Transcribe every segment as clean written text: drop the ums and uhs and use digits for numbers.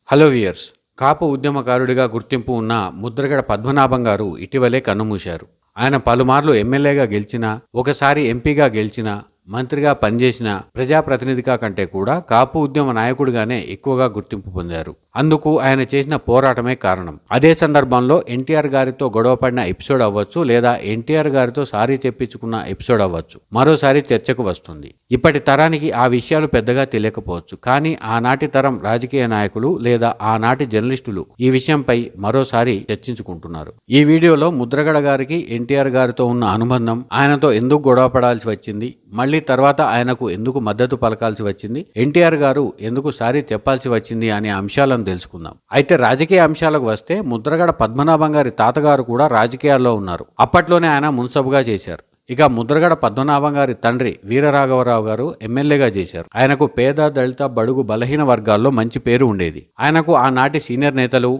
Hello viewers, కాపు ఉద్యమకారుడిగా గుర్తింపు ఉన్న ముద్రగడ పద్మనాభం గారు ఇటీవలే కన్నుమూశారు. ఆయన పలుమార్లు ఎమ్మెల్యేగా గెలిచినా, ఒకసారి ఎంపీగా గెలిచినా, మంత్రిగా పనిచేసిన ప్రజాప్రతినిధిగా కంటే కూడా కాపు ఉద్యమ నాయకుడిగానే ఎక్కువగా గుర్తింపు పొందారు. అందుకు ఆయన చేసిన పోరాటమే కారణం. అదే సందర్భంలో ఎన్టీఆర్ గారితో గొడవపడిన ఎపిసోడ్ అవ్వచ్చు, లేదా ఎన్టీఆర్ గారితో సారీ చెప్పించుకున్న ఎపిసోడ్ అవ్వచ్చు, మరోసారి చర్చకు వస్తుంది. ఇప్పటి తరానికి ఆ విషయాలు పెద్దగా తెలియకపోవచ్చు, కానీ ఆనాటి తరం రాజకీయ నాయకులు లేదా ఆనాటి జర్నలిస్టులు ఈ విషయంపై మరోసారి చర్చించుకుంటున్నారు. ఈ వీడియోలో ముద్రగడ గారికి ఎన్టీఆర్ గారితో ఉన్న అనుబంధం, ఆయనతో ఎందుకు గొడవపడాల్సి వచ్చింది, మళ్ళీ తర్వాత ఆయనకు ఎందుకు మద్దతు పలకాల్సి వచ్చింది, ఎన్టీఆర్ గారు ఎందుకు సారీ చెప్పాల్సి వచ్చింది అనే అంశాలను తెలుసుకుందాం. అయితే రాజకీయ అంశాలకు వస్తే ముద్రగడ పద్మనాభం గారి తాతగారు కూడా రాజకీయాల్లో ఉన్నారు. అప్పట్లోనే ఆయన మున్సబుగా చేశారు. ఇక ముద్రగడ పద్మనాభం గారి తండ్రి వీరరాఘవరావు గారు ఎమ్మెల్యేగా చేశారు. ఆయనకు పేద, దళిత, బడుగు, బలహీన వర్గాల్లో మంచి పేరు ఉండేది. ఆయనకు ఆనాటి సీనియర్ నేతలు,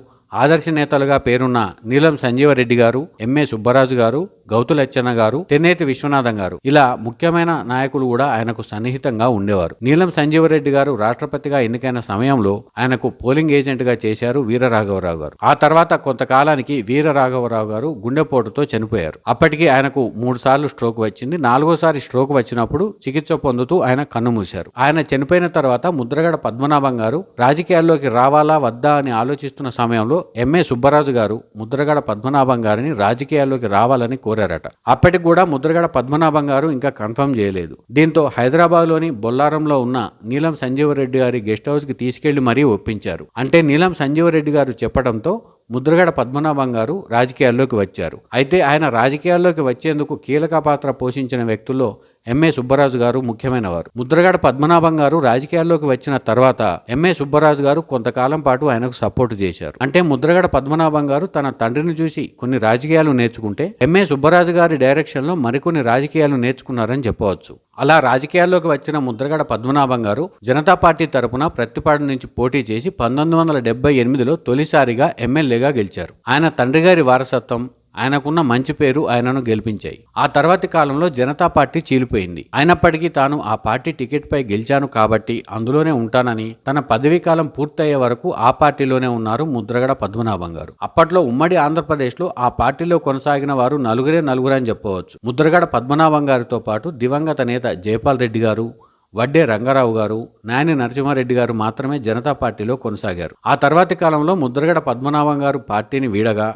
ఆదర్శ నేతలుగా పేరున్న నీలం సంజీవరెడ్డి గారు, ఎంఏ సుబ్బరాజు గారు, గౌతులచ్చన్న గారు, తెన్నేతి విశ్వనాథం గారు, ఇలా ముఖ్యమైన నాయకులు కూడా ఆయనకు సన్నిహితంగా ఉండేవారు. నీలం సంజీవరెడ్డి గారు రాష్ట్రపతిగా ఎన్నికైన సమయంలో ఆయనకు పోలింగ్ ఏజెంట్ గా చేశారు వీరరాఘవరావు గారు. ఆ తర్వాత కొంతకాలానికి వీరరాఘవరావు గారు గుండెపోటుతో చనిపోయారు. అప్పటికి ఆయనకు 3 సార్లు స్ట్రోక్ వచ్చింది. 4వసారి స్ట్రోక్ వచ్చినప్పుడు చికిత్స పొందుతూ ఆయన కన్నుమూశారు. ఆయన చనిపోయిన తర్వాత ముద్రగడ పద్మనాభం గారు రాజకీయాల్లోకి రావాలా వద్దా అని ఆలోచిస్తున్న సమయంలో ఎంఏ సుబ్బరాజు గారు ముద్రగడ పద్మనాభం గారిని రాజకీయాల్లోకి రావాలని కోరారట. అప్పటికి కూడా ముద్రగడ పద్మనాభం గారు ఇంకా కన్ఫర్మ్ చేయలేదు. దీంతో హైదరాబాద్లోని బొల్లారంలో ఉన్న నీలం సంజీవరెడ్డి గారి గెస్ట్ హౌస్ కి తీసుకెళ్లి మరీ ఒప్పించారు. అంటే నీలం సంజీవరెడ్డి గారు చెప్పడంతో ముద్రగడ పద్మనాభం గారు రాజకీయాల్లోకి వచ్చారు. అయితే ఆయన రాజకీయాల్లోకి వచ్చేందుకు కీలక పాత్ర పోషించిన వ్యక్తుల్లో ఎంఏ సుబ్బరాజు గారు ముఖ్యమైనవారు. ముద్రగడ పద్మనాభం గారు రాజకీయాల్లోకి వచ్చిన తర్వాత ఎంఏ సుబ్బరాజు గారు కొంతకాలం పాటు ఆయనకు సపోర్టు చేశారు. అంటే ముద్రగడ పద్మనాభం గారు తన తండ్రిని చూసి కొన్ని రాజకీయాలు నేర్చుకుంటే ఎంఏ సుబ్బరాజు గారి డైరెక్షన్ లో మరికొన్ని రాజకీయాలు నేర్చుకున్నారని చెప్పవచ్చు. అలా రాజకీయాల్లోకి వచ్చిన ముద్రగడ పద్మనాభం గారు జనతా పార్టీ తరపున ప్రత్తిపాడు నుంచి పోటీ చేసి 1978లో తొలిసారిగా ఎమ్మెల్యేగా గెలిచారు. ఆయన తండ్రి గారి వారసత్వం, ఆయనకున్న మంచి పేరు ఆయనను గెలిపించాయి. ఆ తర్వాతి కాలంలో జనతా పార్టీ చీలిపోయింది. అయినప్పటికీ తాను ఆ పార్టీ టికెట్ పై గెలిచాను కాబట్టి అందులోనే ఉంటానని తన పదవీ కాలం పూర్తయ్యే వరకు ఆ పార్టీలోనే ఉన్నారు ముద్రగడ పద్మనాభం గారు. అప్పట్లో ఉమ్మడి ఆంధ్రప్రదేశ్ లో ఆ పార్టీలో కొనసాగిన వారు నలుగురే అని చెప్పవచ్చు. ముద్రగడ పద్మనాభం గారితో పాటు దివంగత నేత జయపాల్ రెడ్డి గారు, వడ్డే రంగారావు గారు, నాయని నరసింహారెడ్డి గారు మాత్రమే జనతా పార్టీలో కొనసాగారు. ఆ తర్వాతి కాలంలో ముద్రగడ పద్మనాభం గారు పార్టీని వీడగా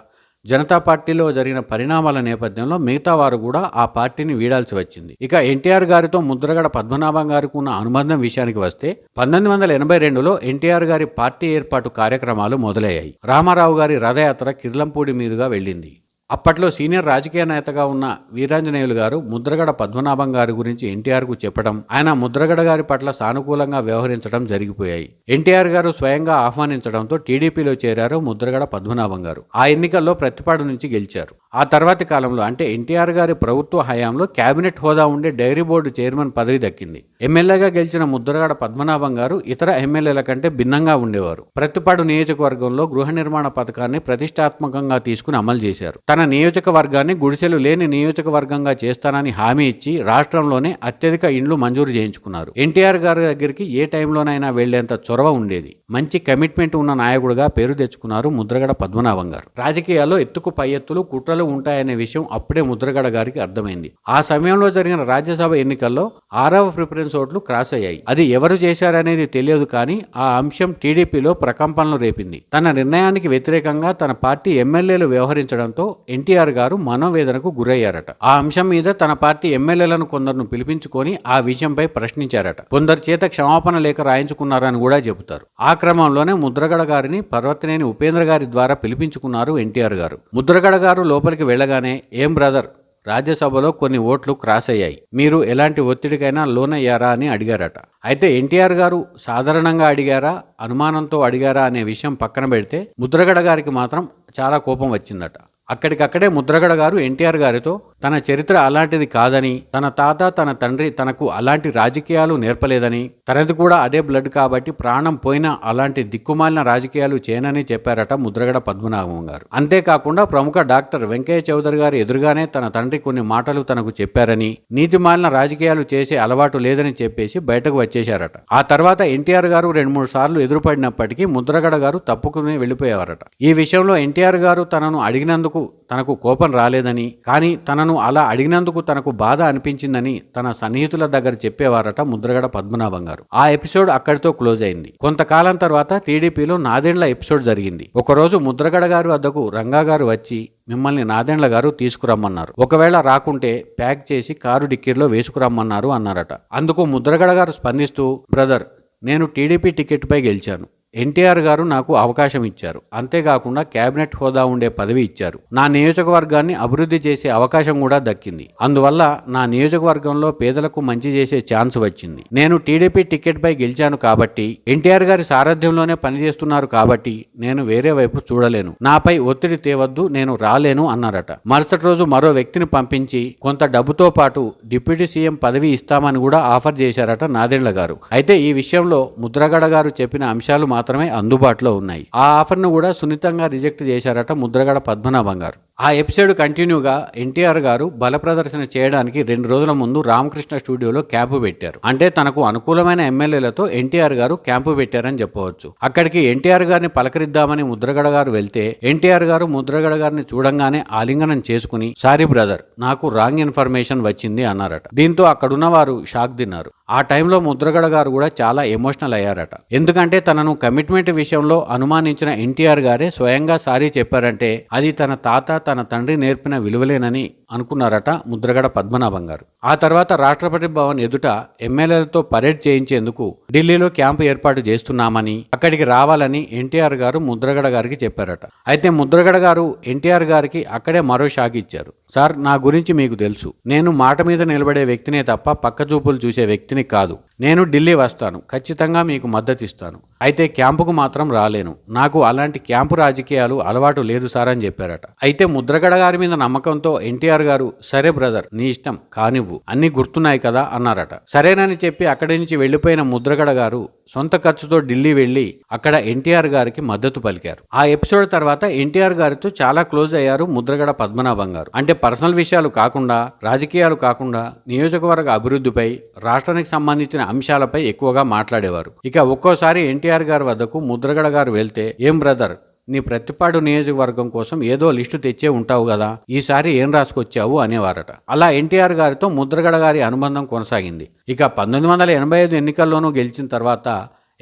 జనతా పార్టీలో జరిగిన పరిణామాల నేపథ్యంలో మిగతా వారు కూడా ఆ పార్టీని వీడాల్సి వచ్చింది. ఇక ఎన్టీఆర్ గారితో ముద్రగడ పద్మనాభం గారికి ఉన్న అనుబంధం విషయానికి వస్తే 1982లో ఎన్టీఆర్ గారి పార్టీ ఏర్పాటు కార్యక్రమాలు మొదలయ్యాయి. రామారావు గారి రథయాత్ర కిర్లంపూడి మీదుగా వెళ్ళింది. అప్పట్లో సీనియర్ రాజకీయ నేతగా ఉన్న వీరాంజనేయులు గారు ముద్రగడ పద్మనాభం గారి గురించి ఎన్టీఆర్కు చెప్పడం, ఆయన ముద్రగడ గారి పట్ల సానుకూలంగా వ్యవహరించడం జరిగిపోయాయి. ఎన్టీఆర్ గారు స్వయంగా ఆహ్వానించడంతో టీడీపీలో చేరారు ముద్రగడ పద్మనాభం గారు. ఆ ఎన్నికల్లో ప్రత్తిపాడు నుంచి గెలిచారు. ఆ తర్వాతి కాలంలో అంటే ఎన్టీఆర్ గారి ప్రభుత్వ హయాంలో కేబినెట్ హోదా ఉండే డైరీ బోర్డు చైర్మన్ పదవి దక్కింది. ఎమ్మెల్యేగా గెలిచిన ముద్రగడ పద్మనాభం గారు ఇతర ఎమ్మెల్యేల కంటే భిన్నంగా ఉండేవారు. ప్రత్తిపాడు నియోజకవర్గంలో గృహ నిర్మాణ పథకాన్ని ప్రతిష్టాత్మకంగా తీసుకుని అమలు చేశారు. తన నియోజకవర్గాన్ని గుడిసెలు లేని నియోజకవర్గంగా చేస్తానని హామీ ఇచ్చి రాష్ట్రంలోనే అత్యధిక ఇండ్లు మంజూరు చేయించుకున్నారు. ఎన్టీఆర్ గారి దగ్గరికి ఏ టైంలోనైనా వెళ్లేంత చొరవ ఉండేది. మంచి కమిట్మెంట్ ఉన్న నాయకుడిగా పేరు తెచ్చుకున్నారు ముద్రగడ పద్మనాభం గారు. రాజకీయాల్లో ఎత్తుకు పై ఎత్తులు, కుట్రలు ఉంటాయనే విషయం అప్పుడే ముద్రగడ గారికి అర్థమైంది. ఆ సమయంలో జరిగిన రాజ్యసభ ఎన్నికల్లో 6వ ప్రిఫరెన్స్ ఓట్లు క్రాస్ అయ్యాయి. అది ఎవరు చేశారనేది తెలియదు, కానీ ఆ అంశం టీడీపీలో ప్రకంపనలు రేపింది. తన నిర్ణయానికి వ్యతిరేకంగా తన పార్టీ ఎమ్మెల్యేలు వ్యవహరించడంతో ఎన్టీఆర్ గారు మనోవేదనకు గురయ్యారట. ఆ అంశం మీద తన పార్టీ ఎమ్మెల్యేలను కొందరును పిలిపించుకొని ఆ విషయంపై ప్రశ్నించారట. కొందరి చేత క్షమాపణ లేఖ రాయించుకున్నారని కూడా చెబుతారు. ఆ క్రమంలోనే ముద్రగడ గారిని పర్వతనేని ఉపేంద్ర గారి ద్వారా పిలిపించుకున్నారు ఎన్టీఆర్ గారు. ముద్రగడ గారు లోపలికి వెళ్ళగానే, ఏం బ్రదర్, రాజ్యసభలో కొన్ని ఓట్లు క్రాస్ అయ్యాయి, మీరు ఎలాంటి ఒత్తిడికైనా లోనయ్యారా అని అడిగారట. అయితే ఎన్టీఆర్ గారు సాధారణంగా అడిగారా, అనుమానంతో అడిగారా అనే విషయం పక్కన పెడితే ముద్రగడ గారికి మాత్రం చాలా కోపం వచ్చిందట. అక్కడికక్కడే ముద్రగడ గారు ఎన్టీఆర్ గారితో తన చరిత్ర అలాంటిది కాదని, తన తాత తన తండ్రి తనకు అలాంటి రాజకీయాలు నేర్పలేదని, తనది కూడా అదే బ్లడ్ కాబట్టి ప్రాణం పోయినా అలాంటి దిక్కుమాలిన రాజకీయాలు చేయనని చెప్పారట ముద్రగడ పద్మనాభం గారు. అంతేకాకుండా ప్రముఖ డాక్టర్ వెంకయ్య చౌదరి గారి ఎదురుగానే తన తండ్రి కొన్ని మాటలు తనకు చెప్పారని, నీతిమాలిన రాజకీయాలు చేసే అలవాటు లేదని చెప్పేసి బయటకు వచ్చేశారట. ఆ తర్వాత ఎన్టీఆర్ గారు 2-3 సార్లు ఎదురుపడినప్పటికీ ముద్రగడ గారు తప్పుకుని వెళ్ళిపోయేవారట. ఈ విషయంలో ఎన్టీఆర్ గారు తనను అడిగినందుకు తనకు కోపం రాలేదని, కానీ తనను అలా అడిగినందుకు తనకు బాధ అనిపించిందని తన సన్నిహితుల దగ్గర చెప్పేవారట ముద్రగడ పద్మనాభం గారు. ఆ ఎపిసోడ్ అక్కడితో క్లోజ్ అయింది. కొంతకాలం తర్వాత టీడీపీలో నాదెండ్ల ఎపిసోడ్ జరిగింది. ఒకరోజు ముద్రగడ గారి వద్దకు రంగా గారు వచ్చి, మిమ్మల్ని నాదెండ్ల గారు తీసుకురమ్మన్నారు, ఒకవేళ రాకుంటే ప్యాక్ చేసి కారు డిక్కీలో వేసుకురమ్మన్నారు అన్నారట. అందుకు ముద్రగడ గారు స్పందిస్తూ, బ్రదర్, నేను టీడీపీ టికెట్పై గెలిచాను. ఎన్టీఆర్ గారు నాకు అవకాశం ఇచ్చారు. అంతేకాకుండా కేబినెట్ హోదా ఉండే పదవి ఇచ్చారు. నా నియోజకవర్గాన్ని అభివృద్ధి చేసే అవకాశం కూడా దక్కింది. అందువల్ల నా నియోజకవర్గంలో పేదలకు మంచి చేసే ఛాన్స్ వచ్చింది. నేను టీడీపీ టికెట్పై గెలిచాను కాబట్టి, ఎన్టీఆర్ గారి సారథ్యంలోనే పనిచేస్తున్నారు కాబట్టి నేను వేరే వైపు చూడలేను. నాపై ఒత్తిడి తేవద్దు, నేను రాలేను అన్నారట. మరుసటి రోజు మరో వ్యక్తిని పంపించి కొంత డబ్బుతో పాటు డిప్యూటీ సీఎం పదవి ఇస్తామని కూడా ఆఫర్ చేశారట నాదెండ్ల గారు. అయితే ఈ విషయంలో ముద్రగడ గారు చెప్పిన అంశాలు మాత్రమే అందుబాటులో ఉన్నాయి. ఆ ఆఫర్ను కూడా సున్నితంగా రిజెక్ట్ చేశారట ముద్రగడ పద్మనాభం గారు. ఆ ఎపిసోడ్ కంటిన్యూగా ఎన్టీఆర్ గారు బల ప్రదర్శన చేయడానికి 2 రోజుల ముందు రామకృష్ణ స్టూడియోలో క్యాంపు పెట్టారు. అంటే తనకు అనుకూలమైన ఎమ్మెల్యేలతో ఎన్టీఆర్ గారు క్యాంపు పెట్టారని చెప్పవచ్చు. అక్కడికి ఎన్టీఆర్ గారిని పలకరిద్దామని ముద్రగడ గారు వెళ్తే, ఎన్టీఆర్ గారు ముద్రగడ గారిని చూడంగానే ఆలింగనం చేసుకుని, సారీ బ్రదర్, నాకు రాంగ్ ఇన్ఫర్మేషన్ వచ్చింది అన్నారట. దీంతో అక్కడున్న వారు షాక్ తిన్నారు. ఆ టైంలో ముద్రగడ గారు కూడా చాలా ఎమోషనల్ అయ్యారట. ఎందుకంటే తనను కమిట్మెంట్ విషయంలో అనుమానించిన ఎన్టీఆర్ గారే స్వయంగా సారీ చెప్పారంటే అది తన తాత తన తండ్రి నేర్పిన విలువలేనని అనుకున్నారట ముద్రగడ పద్మనాభం గారు. ఆ తర్వాత రాష్ట్రపతి భవన్ ఎదుట ఎమ్మెల్యేలతో పరేడ్ చేయించేందుకు ఢిల్లీలో క్యాంపు ఏర్పాటు చేస్తున్నామని, అక్కడికి రావాలని ఎన్టీఆర్ గారు ముద్రగడ గారికి చెప్పారట. అయితే ముద్రగడ గారు ఎన్టీఆర్ గారికి అక్కడే మరో షాక్ ఇచ్చారు. సార్, నా గురించి మీకు తెలుసు. నేను మాట మీద నిలబడే వ్యక్తినే తప్ప పక్క చూపులు చూసే వ్యక్తిని కాదు. నేను ఢిల్లీ వస్తాను, ఖచ్చితంగా మీకు మద్దతు ఇస్తాను. అయితే క్యాంపుకు మాత్రం రాలేను. నాకు అలాంటి క్యాంపు రాజకీయాలు అలవాటు లేదు సార్ అని చెప్పారట. అయితే ముద్రగడ గారి మీద నమ్మకంతో ఎన్టీఆర్ గారు, సరే బ్రదర్, నీ ఇష్టం, కానివ్వు, అన్ని గుర్తున్నాయి కదా అన్నారట. సరేనని చెప్పి అక్కడి నుంచి వెళ్లిపోయిన ముద్రగడ గారు సొంత ఖర్చుతో ఢిల్లీ వెళ్లి అక్కడ ఎన్టీఆర్ గారికి మద్దతు పలికారు. ఆ ఎపిసోడ్ తర్వాత ఎన్టీఆర్ గారితో చాలా క్లోజ్ అయ్యారు ముద్రగడ పద్మనాభం గారు. అంటే పర్సనల్ విషయాలు కాకుండా, రాజకీయాలు కాకుండా, నియోజకవర్గ అభివృద్ధిపై, రాష్ట్రానికి సంబంధించిన అంశాలపై ఎక్కువగా మాట్లాడేవారు. ఇక ఒక్కోసారి ఎన్టీఆర్ గారి వద్దకు ముద్రగడ గారు వెళ్తే, ఏం బ్రదర్, నీ ప్రతిపాడు నియోజకవర్గం కోసం ఏదో లిస్టు తెచ్చే ఉంటావు కదా, ఈసారి ఏం రాసుకొచ్చావు అనేవారట. అలా ఎన్టీఆర్ గారితో ముద్రగడ గారి అనుబంధం కొనసాగింది. ఇక 1985 ఎన్నికల్లోనూ గెలిచిన తర్వాత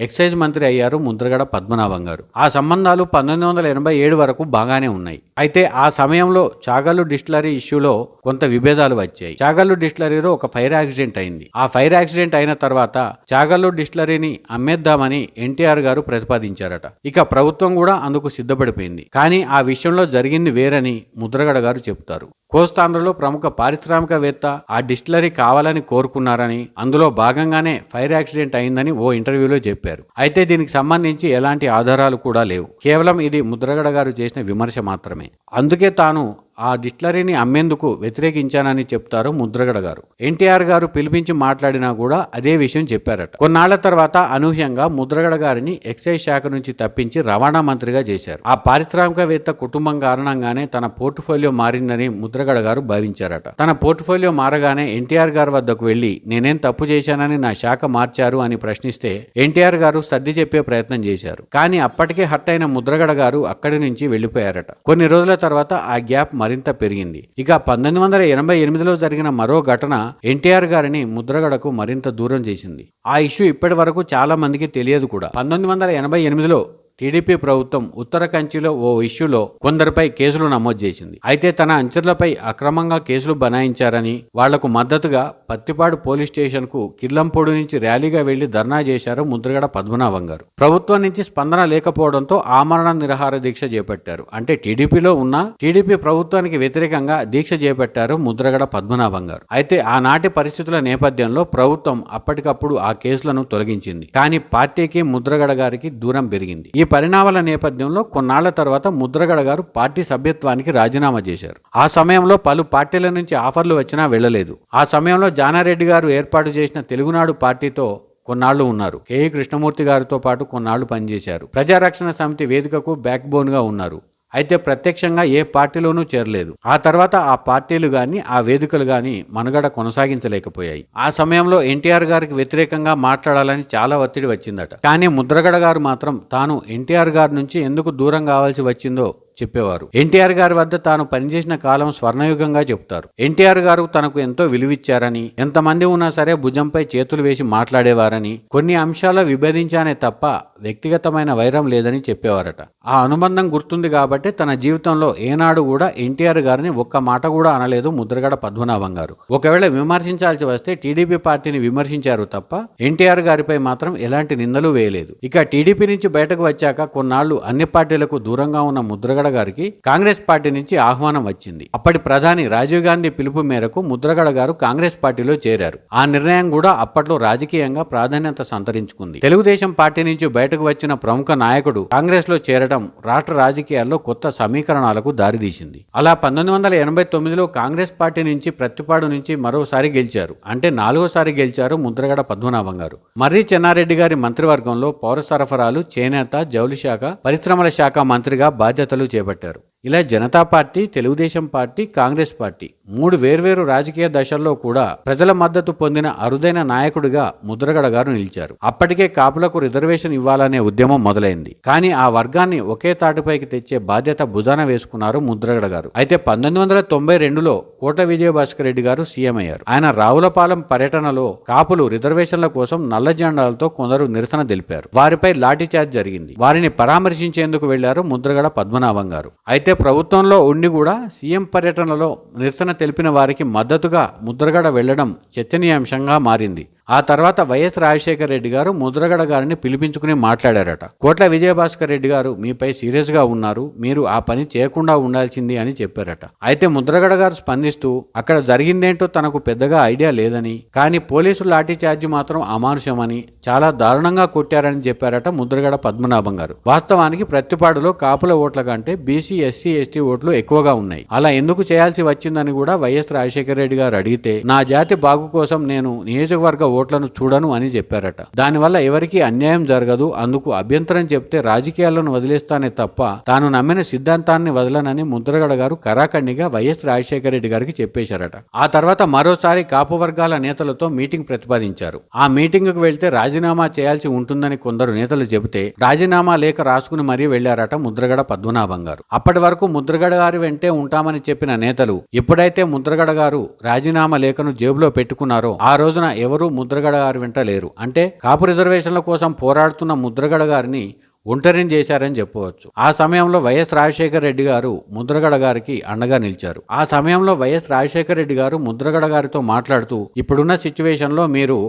ఎక్సైజ్ మంత్రి అయ్యారు ముద్రగడ పద్మనాభం గారు. ఆ సంబంధాలు 1987 వరకు బాగానే ఉన్నాయి. అయితే ఆ సమయంలో చాగల్లు డిస్టిలరీ ఇష్యూలో కొంత విభేదాలు వచ్చాయి. చాగల్లు డిస్టిలరీలో ఒక ఫైర్ యాక్సిడెంట్ అయింది. ఆ ఫైర్ యాక్సిడెంట్ అయిన తర్వాత చాగల్లు డిస్టిలరీని అమ్మేద్దామని ఎన్టీఆర్ గారు ప్రతిపాదించారట. ఇక ప్రభుత్వం కూడా అందుకు సిద్ధపడిపోయింది. కానీ ఆ విషయంలో జరిగింది వేరని ముద్రగడ గారు చెబుతారు. కోస్తాంధ్రలో ప్రముఖ పారిశ్రామికవేత్త ఆ డిస్టిలరీ కావాలని కోరుకున్నారని, అందులో భాగంగానే ఫైర్ యాక్సిడెంట్ అయిందని ఓ ఇంటర్వ్యూలో చెప్పారు. అయితే దీనికి సంబంధించి ఎలాంటి ఆధారాలు కూడా లేవు. కేవలం ఇది ముద్రగడ గారు చేసిన విమర్శ మాత్రమే. అందుకే తాను ఆ డిస్టిలరీని అమ్మేందుకు వ్యతిరేకించానని చెప్తారు ముద్రగడ గారు. ఎన్టీఆర్ గారు పిలిపించి మాట్లాడినా కూడా అదే విషయం చెప్పారట. కొన్నాళ్ల తర్వాత అనూహ్యంగా ముద్రగడ గారిని ఎక్సైజ్ శాఖ నుంచి తప్పించి రవాణా మంత్రిగా చేశారు. ఆ పారిశ్రామికవేత్త కుటుంబం కారణంగానే తన పోర్టుఫోలియో మారిందని ముద్రగడ గారు భావించారట. తన పోర్టుఫోలియో మారగానే ఎన్టీఆర్ గారి వద్దకు వెళ్లి, నేనేం తప్పు చేశానని నా శాఖ మార్చారు అని ప్రశ్నిస్తే ఎన్టీఆర్ గారు సర్ది చెప్పే ప్రయత్నం చేశారు. కానీ అప్పటికే హర్ట్ అయిన ముద్రగడ గారు అక్కడి నుంచి వెళ్లిపోయారట. కొన్ని రోజుల తర్వాత ఆ గ్యాప్ మరింత పెరిగింది. ఇక 1988లో జరిగిన మరో ఘటన ఎన్టీఆర్ గారిని ముద్రగడకు మరింత దూరం చేసింది. ఆ ఇష్యూ ఇప్పటి వరకు చాలా మందికి తెలియదు కూడా. 1988లో టీడీపీ ప్రభుత్వం ఉత్తర కంచిలో ఓ ఇష్యూలో కొందరిపై కేసులు నమోదు చేసింది. అయితే తన అంచర్లపై అక్రమంగా కేసులు బనాయించారని, వాళ్లకు మద్దతుగా పత్తిపాడు పోలీస్ స్టేషన్ కు కిర్లంపూడి నుంచి ర్యాలీగా వెళ్లి ధర్నా చేశారు ముద్రగడ పద్మనాభం గారు. ప్రభుత్వం నుంచి స్పందన లేకపోవడంతో ఆమరణ నిరాహార దీక్ష చేపట్టారు. అంటే టీడీపీలో ఉన్న టీడీపీ ప్రభుత్వానికి వ్యతిరేకంగా దీక్ష చేపట్టారు ముద్రగడ పద్మనాభం గారు. అయితే ఆనాటి పరిస్థితుల నేపథ్యంలో ప్రభుత్వం అప్పటికప్పుడు ఆ కేసులను తొలగించింది. కానీ పార్టీకి ముద్రగడ గారికి దూరం పెరిగింది. ఈ పరిణామాల నేపథ్యంలో కొన్నాళ్ల తర్వాత ముద్రగడ గారు పార్టీ సభ్యత్వానికి రాజీనామా చేశారు. ఆ సమయంలో పలు పార్టీల నుంచి ఆఫర్లు వచ్చినా వెళ్లలేదు. ఆ సమయంలో జానారెడ్డి గారు ఏర్పాటు చేసిన తెలుగునాడు పార్టీతో కొన్నాళ్లు ఉన్నారు. కేఈ కృష్ణమూర్తి గారితో పాటు కొన్నాళ్లు పనిచేశారు. ప్రజారక్షణ సమితి వేదికకు బ్యాక్ బోన్ గా ఉన్నారు. అయితే ప్రత్యక్షంగా ఏ పార్టీలోనూ చేరలేదు. ఆ తర్వాత ఆ పార్టీలు గాని ఆ వేదికలు గాని మనుగడ కొనసాగించలేకపోయాయి. ఆ సమయంలో ఎన్టీఆర్ గారికి వ్యతిరేకంగా మాట్లాడాలని చాలా ఒత్తిడి వచ్చిందట. కానీ ముద్రగడ గారు మాత్రం తాను ఎన్టీఆర్ గారి నుంచి ఎందుకు దూరం కావాల్సి వచ్చిందో చెప్పేవారు. ఎన్టీఆర్ గారి వద్ద తాను పనిచేసిన కాలం స్వర్ణయుగంగా చెప్తారు. ఎన్టీఆర్ గారు తనకు ఎంతో విలువిచ్చారని, ఎంతమంది ఉన్నా సరే భుజంపై చేతులు వేసి మాట్లాడేవారని, కొన్ని అంశాల్లో విభేదించానే తప్ప వ్యక్తిగతమైన వైరం లేదని చెప్పేవారట. ఆ అనుబంధం గుర్తుంది కాబట్టి తన జీవితంలో ఏనాడు కూడా ఎన్టీఆర్ గారిని ఒక్క మాట కూడా అనలేదు ముద్రగడ పద్మనాభం గారు. ఒకవేళ విమర్శించాల్సి వస్తే టీడీపీ పార్టీని విమర్శించారు తప్ప ఎన్టీఆర్ గారిపై మాత్రం ఎలాంటి నిందలు వేయలేదు. ఇక టీడీపీ నుంచి బయటకు వచ్చాక కొన్నాళ్లు అన్ని పార్టీలకు దూరంగా ఉన్న ముద్రగడ గారికి కాంగ్రెస్ పార్టీ నుంచి ఆహ్వానం వచ్చింది. అప్పటి ప్రధాని రాజీవ్ గాంధీ పిలుపు మేరకు ముద్రగడ గారు కాంగ్రెస్ పార్టీలో చేరారు. ఆ నిర్ణయం కూడా అప్పట్లో రాజకీయంగా ప్రాధాన్యత సంతరించుకుంది. తెలుగుదేశం పార్టీ నుంచి బయటకు వచ్చిన ప్రముఖ నాయకుడు కాంగ్రెస్ లో చేరడం రాష్ట్ర రాజకీయాల్లో కొత్త సమీకరణాలకు దారితీసింది. అలా 1989లో కాంగ్రెస్ పార్టీ నుంచి ప్రత్తిపాడు నుంచి మరోసారి గెలిచారు. అంటే 4వసారి గెలిచారు ముద్రగడ పద్మనాభం గారు. మర్రి చెన్నారెడ్డి గారి మంత్రివర్గంలో పౌర సరఫరాలు, చేనేత, జౌళి శాఖ, పరిశ్రమల శాఖ మంత్రిగా బాధ్యతలు చేపట్టారు. ఇలా Janata party, Telugu Desam party, Congress party 3 వేర్వేరు రాజకీయ దశల్లో కూడా ప్రజల మద్దతు పొందిన అరుదైన నాయకుడిగా ముద్రగడ గారు నిలిచారు. అప్పటికే కాపులకు రిజర్వేషన్ ఇవ్వాలనే ఉద్యమం మొదలైంది. కానీ ఆ వర్గాన్ని ఒకే తాటిపైకి తెచ్చే బాధ్యత భుజాన వేసుకున్నారు ముద్రగడ గారు. అయితే 1992లో కోట విజయభాస్కర్ రెడ్డి గారు సీఎం అయ్యారు. ఆయన రావులపాలెం పర్యటనలో కాపులు రిజర్వేషన్ల కోసం నల్ల జెండాలతో కొందరు నిరసన తెలిపారు. వారిపై లాఠీచార్జ్ జరిగింది. వారిని పరామర్శించేందుకు వెళ్లారు ముద్రగడ పద్మనాభం గారు. అయితే ప్రభుత్వంలో ఉండి కూడా సీఎం పర్యటనలో నిరసన తెలిపిన వారికి మద్దతుగా ముద్రగడ వెళ్లడం చర్చనీయాంశంగా మారింది. ఆ తర్వాత వైఎస్ రాజశేఖర రెడ్డి గారు ముద్రగడ గారిని పిలిపించుకుని మాట్లాడారట. కోట్ల విజయభాస్కర్ రెడ్డి గారు మీపై సీరియస్ గా ఉన్నారు, మీరు ఆ పని చేయకుండా ఉండాల్సింది అని చెప్పారట. అయితే ముద్రగడ గారు స్పందిస్తూ అక్కడ జరిగిందేంటో తనకు పెద్దగా ఐడియా లేదని, కానీ పోలీసులు లాఠీ చార్జీ మాత్రం అమానుషమని, చాలా దారుణంగా కొట్టారని చెప్పారట ముద్రగడ పద్మనాభం గారు. వాస్తవానికి ప్రత్తిపాడులో కాపుల ఓట్ల కంటే బీసీ, ఎస్సీ, ఎస్టీ ఓట్లు ఎక్కువగా ఉన్నాయి. అలా ఎందుకు చేయాల్సి వచ్చిందని కూడా వైఎస్ రాజశేఖర రెడ్డి గారు అడిగితే, నా జాతి బాగు కోసం నేను నియోజకవర్గ ఓట్లను చూడను అని చెప్పారట. దానివల్ల ఎవరికీ అన్యాయం జరగదు, అందుకు అభ్యంతరం చెప్తే రాజకీయాలను వదిలేస్తానే తప్ప తాను నమ్మిన సిద్ధాంతాన్ని వదలనని ముద్రగడ గారు కరాఖండిగా వైఎస్ రాజశేఖర రెడ్డి గారికి చెప్పేశారట. ఆ తర్వాత మరోసారి కాపు వర్గాల నేతలతో మీటింగ్ ప్రతిపాదించారు. ఆ మీటింగ్ కు వెళ్తే రాజీనామా చేయాల్సి ఉంటుందని కొందరు నేతలు చెబితే రాజీనామా లేఖ రాసుకుని మరీ వెళ్లారట ముద్రగడ పద్మనాభం గారు. అప్పటి వరకు ముద్రగడ గారి వెంటే ఉంటామని చెప్పిన నేతలు ఎప్పుడైతే ముద్రగడ గారు రాజీనామా లేఖను జేబులో పెట్టుకున్నారో ఆ రోజున ఎవరూ ముద్రగడ గారి వెంట లేరు. అంటే కాపు రిజర్వేషన్ల కోసం పోరాడుతున్న ముద్రగడ గారిని ఒంటరిని చేశారని చెప్పవచ్చు. ఆ సమయంలో వైఎస్ రాజశేఖర రెడ్డి గారు ముద్రగడ గారికి అండగా నిలిచారు. ఆ సమయంలో వైఎస్ రాజశేఖర రెడ్డి గారు ముద్రగడ గారితో మాట్లాడుతూ, ఇప్పుడున్న సిచ్యువేషన్లో మీరు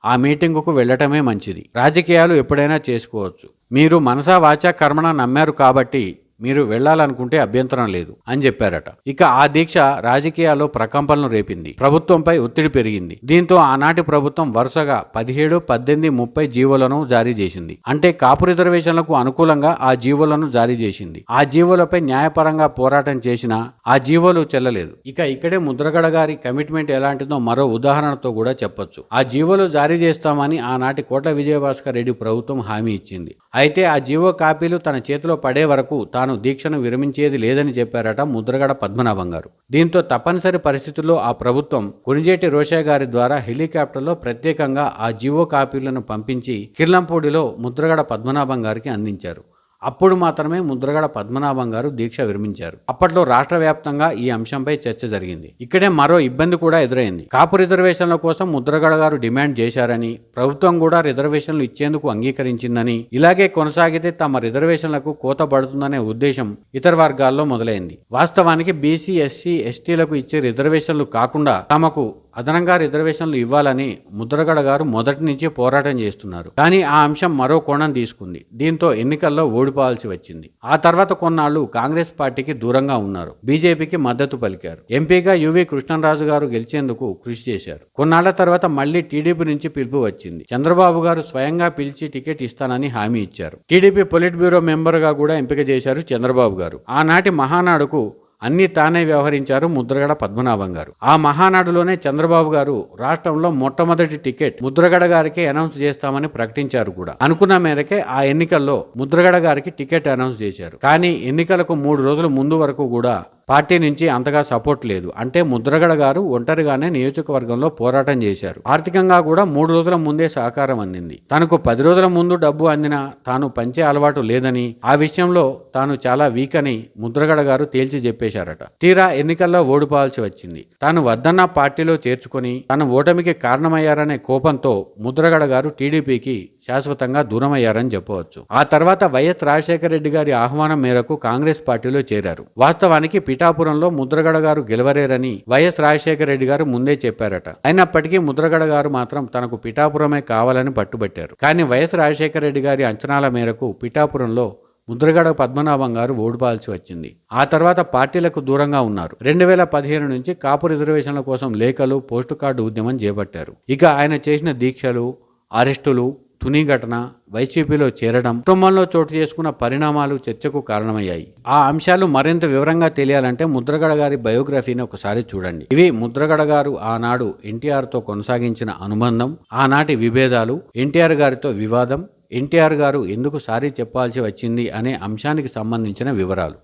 ఆ మీటింగుకు వెళ్లటమే మంచిది, రాజకీయాలు ఎప్పుడైనా చేసుకోవచ్చు, మీరు మనసా వాచా కర్మణ నమ్మారు కాబట్టి మీరు వెళ్లాలనుకుంటే అభ్యంతరం లేదు అని చెప్పారట. ఇక ఆ దీక్ష రాజకీయాల్లో ప్రకంపనలు రేపింది. ప్రభుత్వంపై ఒత్తిడి పెరిగింది. దీంతో ఆనాటి ప్రభుత్వం వరుసగా 17, 18, 30 జీవోలను జారీ చేసింది. అంటే కాపు రిజర్వేషన్లకు అనుకూలంగా ఆ జీవోలను జారీ చేసింది. ఆ జీవోలపై న్యాయపరంగా పోరాటం చేసినా ఆ జీవోలు చెల్లలేదు. ఇక ఇక్కడే ముద్రగడ గారి కమిట్మెంట్ ఎలాంటిదో మరో ఉదాహరణతో కూడా చెప్పొచ్చు. ఆ జీవోలు జారీ చేస్తామని ఆనాటి కోట్ల విజయభాస్కర్ రెడ్డి ప్రభుత్వం హామీ ఇచ్చింది. అయితే ఆ జీవో కాపీలు తన చేతిలో పడే వరకు తాను దీక్షను విరమించేది లేదని చెప్పారట ముద్రగడ పద్మనాభం గారు. దీంతో తప్పనిసరి పరిస్థితుల్లో ఆ ప్రభుత్వం కొణిజేటి రోషయ్య గారి ద్వారా హెలికాప్టర్లో ప్రత్యేకంగా ఆ జీవో కాపీలను పంపించి కిర్లంపూడిలో ముద్రగడ పద్మనాభం గారికి అందించారు. అప్పుడు మాత్రమే ముద్రగడ పద్మనాభం గారు దీక్ష విరమించారు. అప్పట్లో రాష్ట్ర వ్యాప్తంగా ఈ అంశంపై చర్చ జరిగింది. ఇక్కడే మరో ఇబ్బంది కూడా ఎదురైంది. కాపు రిజర్వేషన్ల కోసం ముద్రగడ గారు డిమాండ్ చేశారని, ప్రభుత్వం కూడా రిజర్వేషన్లు ఇచ్చేందుకు అంగీకరించిందని, ఇలాగే కొనసాగితే తమ రిజర్వేషన్లకు కోత పడుతుందనే ఉద్దేశం ఇతర వర్గాల్లో మొదలైంది. వాస్తవానికి బీసీ, ఎస్సీ, ఎస్టీలకు ఇచ్చే రిజర్వేషన్లు కాకుండా తమకు అదనంగా రిజర్వేషన్లు ఇవ్వాలని ముద్రగడ గారు మొదటి నుంచి పోరాటం చేస్తున్నారు. కానీ ఆ అంశం మరో కోణం తీసుకుంది. దీంతో ఎన్నికల్లో ఓడిపోవాల్సి వచ్చింది. ఆ తర్వాత కొన్నాళ్లు కాంగ్రెస్ పార్టీకి దూరంగా ఉన్నారు. బీజేపీకి మద్దతు పలికారు. ఎంపీగా యువి కృష్ణరాజు గారు గెలిచేందుకు కృషి చేశారు. కొన్నాళ్ల తర్వాత మళ్లీ టీడీపీ నుంచి పిలుపు వచ్చింది. చంద్రబాబు గారు స్వయంగా పిలిచి టికెట్ ఇస్తానని హామీ ఇచ్చారు. టీడీపీ పొలిట్ బ్యూరో మెంబర్ గా కూడా ఎంపిక చేశారు చంద్రబాబు గారు. ఆనాటి మహానాడుకు అన్ని తానే వ్యవహరించారు ముద్రగడ పద్మనాభం గారు. ఆ మహానాడులోనే చంద్రబాబు గారు రాష్ట్రంలో మొట్టమొదటి టికెట్ ముద్రగడ గారికి అనౌన్స్ చేస్తామని ప్రకటించారు కూడా. అనుకున్న మేరకే ఆ ఎన్నికల్లో ముద్రగడ గారికి టికెట్ అనౌన్స్ చేశారు. కానీ ఎన్నికలకు 3 రోజుల ముందు వరకు కూడా పార్టీ నుంచి అంతగా సపోర్ట్ లేదు. అంటే ముద్రగడ గారు ఒంటరిగానే నియోజకవర్గంలో పోరాటం చేశారు. ఆర్థికంగా కూడా 3 రోజుల ముందే సహకారం అందింది. తనకు 10 రోజుల ముందు డబ్బు అందినా తాను పంచే అలవాటు లేదని, ఆ విషయంలో తాను చాలా వీక్ అని ముద్రగడ గారు తేల్చి చెప్పేశారట. తీరా ఎన్నికల్లో ఓడిపోవాల్సి వచ్చింది. తాను వద్దన్న పార్టీలో చేర్చుకొని తన ఓటమికి కారణమయ్యారనే కోపంతో ముద్రగడ గారు టీడీపీకి శాశ్వతంగా దూరమయ్యారని చెప్పవచ్చు. ఆ తర్వాత వైఎస్ రాజశేఖర రెడ్డి గారి ఆహ్వానం మేరకు కాంగ్రెస్ పార్టీలో చేరారు. వాస్తవానికి పిఠాపురంలో ముద్రగడ గారు గెలవరేరని వైఎస్ రాజశేఖర రెడ్డి గారు ముందే చెప్పారట. అయినప్పటికీ ముద్రగడ గారు మాత్రం తనకు పిఠాపురమే కావాలని పట్టుబట్టారు. కానీ వైఎస్ రాజశేఖర రెడ్డి గారి అంచనాల మేరకు పిఠాపురంలో ముద్రగడ పద్మనాభం గారు ఓడిపోవాల్సి వచ్చింది. ఆ తర్వాత పార్టీలకు దూరంగా ఉన్నారు. 2015 నుంచి కాపు రిజర్వేషన్ల కోసం లేఖలు, పోస్టు కార్డు ఉద్యమం చేపట్టారు. ఇక ఆయన చేసిన దీక్షలు, అరెస్టులు, తుని ఘటన, వైసీపీలో చేరడం, కుటుంబంలో చోటు చేసుకున్న పరిణామాలు చర్చకు కారణమయ్యాయి. ఆ అంశాలు మరింత వివరంగా తెలియాలంటే ముద్రగడ గారి బయోగ్రఫీని ఒకసారి చూడండి. ఇవి ముద్రగడ గారు ఆనాడు ఎన్టీఆర్తో కొనసాగించిన అనుబంధం, ఆనాటి విభేదాలు, ఎన్టీఆర్ గారితో వివాదం, ఎన్టీఆర్ గారు ఎందుకు సారీ చెప్పాల్సి వచ్చింది అనే అంశానికి సంబంధించిన వివరాలు.